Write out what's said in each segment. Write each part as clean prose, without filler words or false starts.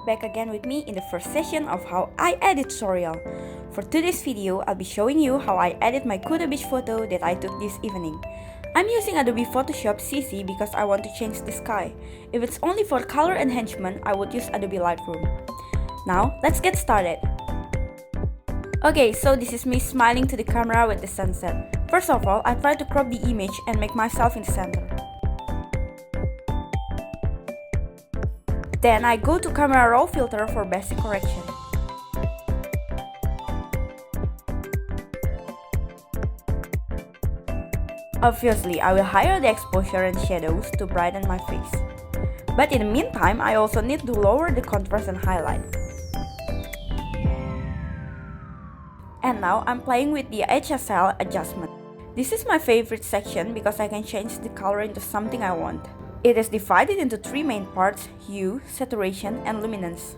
back again with me in the first session of how I edit tutorial. For today's video, I'll be showing you how I edit my Kuta beach photo that I took this evening. I'm using Adobe Photoshop CC because I want to change the sky. If it's only for color enhancement, I would use Adobe Lightroom. Now, let's get started. Okay, so this is me smiling to the camera with the sunset. First of all, I try to crop the image and make myself in the center. Then I go to camera raw filter for basic correction. Obviously, I will higher the exposure and shadows to brighten my face. But in the meantime, I also need to lower the contrast and highlight. And now I'm playing with the HSL adjustment. This is my favorite section because I can change the color into something I want. It is divided into three main parts: hue, saturation, and luminance.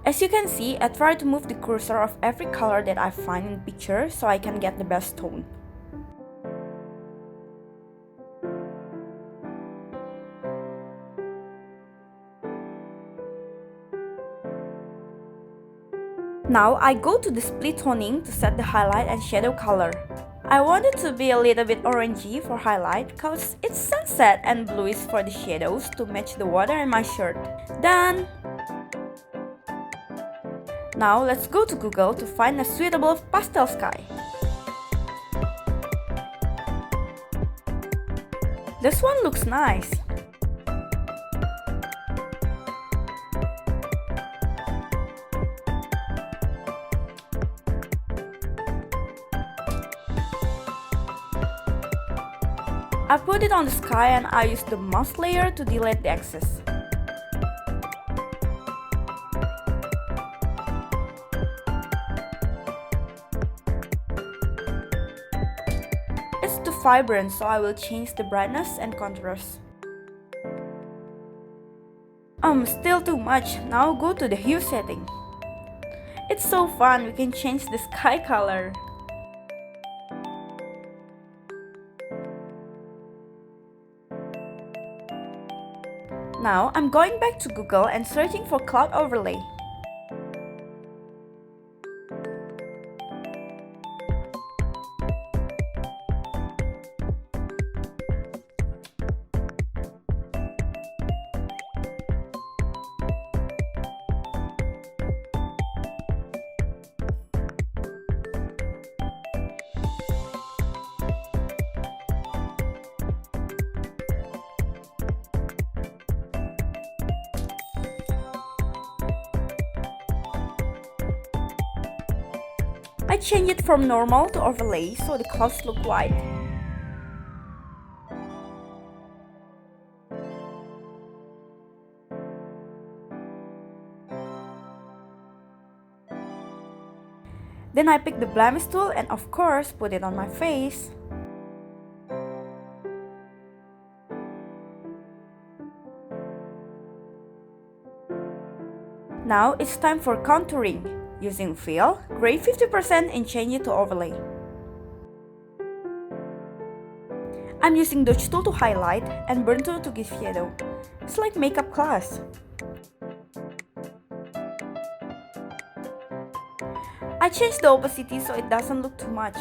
As you can see, I try to move the cursor of every color that I find in the picture so I can get the best tone. Now I go to the split toning to set the highlight and shadow color. I want it to be a little bit orangey for highlight cause it's sunset, and bluish for the shadows to match the water and my shirt. Done! Now let's go to Google to find a suitable pastel sky. This one looks nice. I put it on the sky and I use the mask layer to delete the excess. It's too vibrant, so I will change the brightness and contrast. Still too much. Now go to the hue setting. It's so fun, we can change the sky color. Now I'm going back to Google and searching for cloud overlay. I change it from normal to overlay so the clouds look white. Then I pick the blemish tool and of course put it on my face. Now it's time for contouring. Using fill, gray 50% and change it to overlay. I'm using dodge tool to highlight and burn tool to give shadow. It's like makeup class. I change the opacity so it doesn't look too much.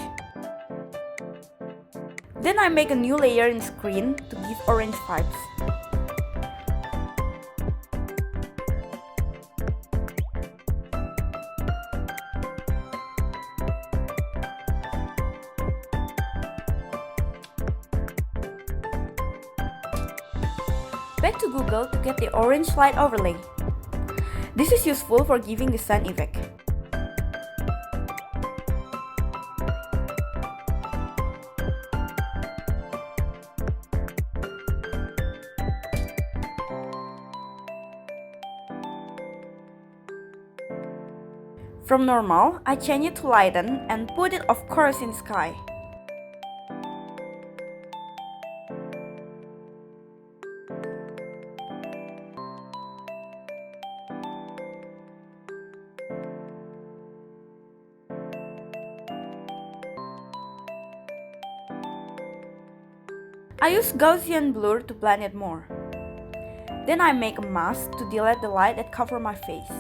Then I make a new layer in screen to give orange vibes. Back to Google to get the orange light overlay. This is useful for giving the sun effect. From normal, I change it to lighten and put it of course in sky. I use Gaussian blur to blend it more. Then I make a mask to delete the light that cover my face.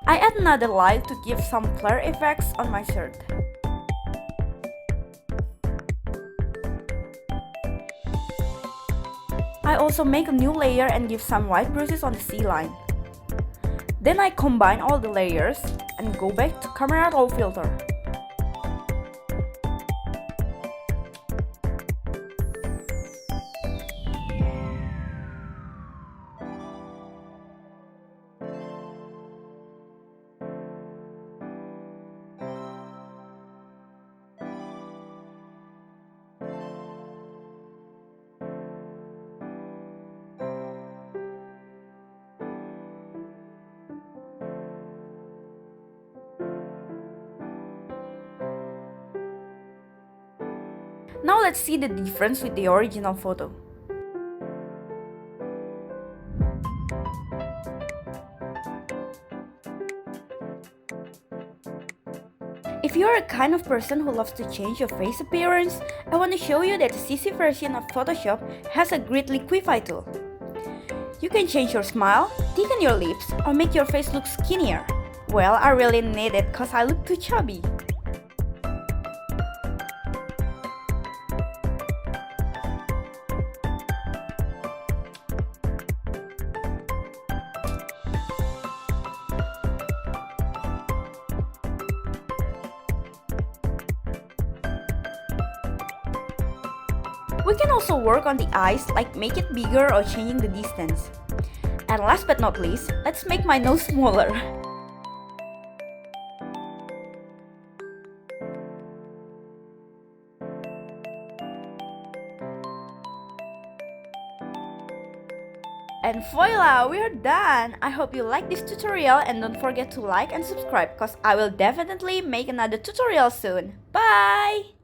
I add another light to give some flare effects on my shirt. I also make a new layer and give some white brushes on the C-line. Then I combine all the layers and go back to camera raw filter. Now let's see the difference with the original photo. If you are a kind of person who loves to change your face appearance, I want to show you that the CC version of Photoshop has a great Liquify tool. You can change your smile, thicken your lips, or make your face look skinnier. Well, I really need it cause I look too chubby. We can also work on the eyes, like make it bigger or changing the distance. And last but not least, let's make my nose smaller. And voila, we are done! I hope you like this tutorial and don't forget to like and subscribe cause I will definitely make another tutorial soon. Bye!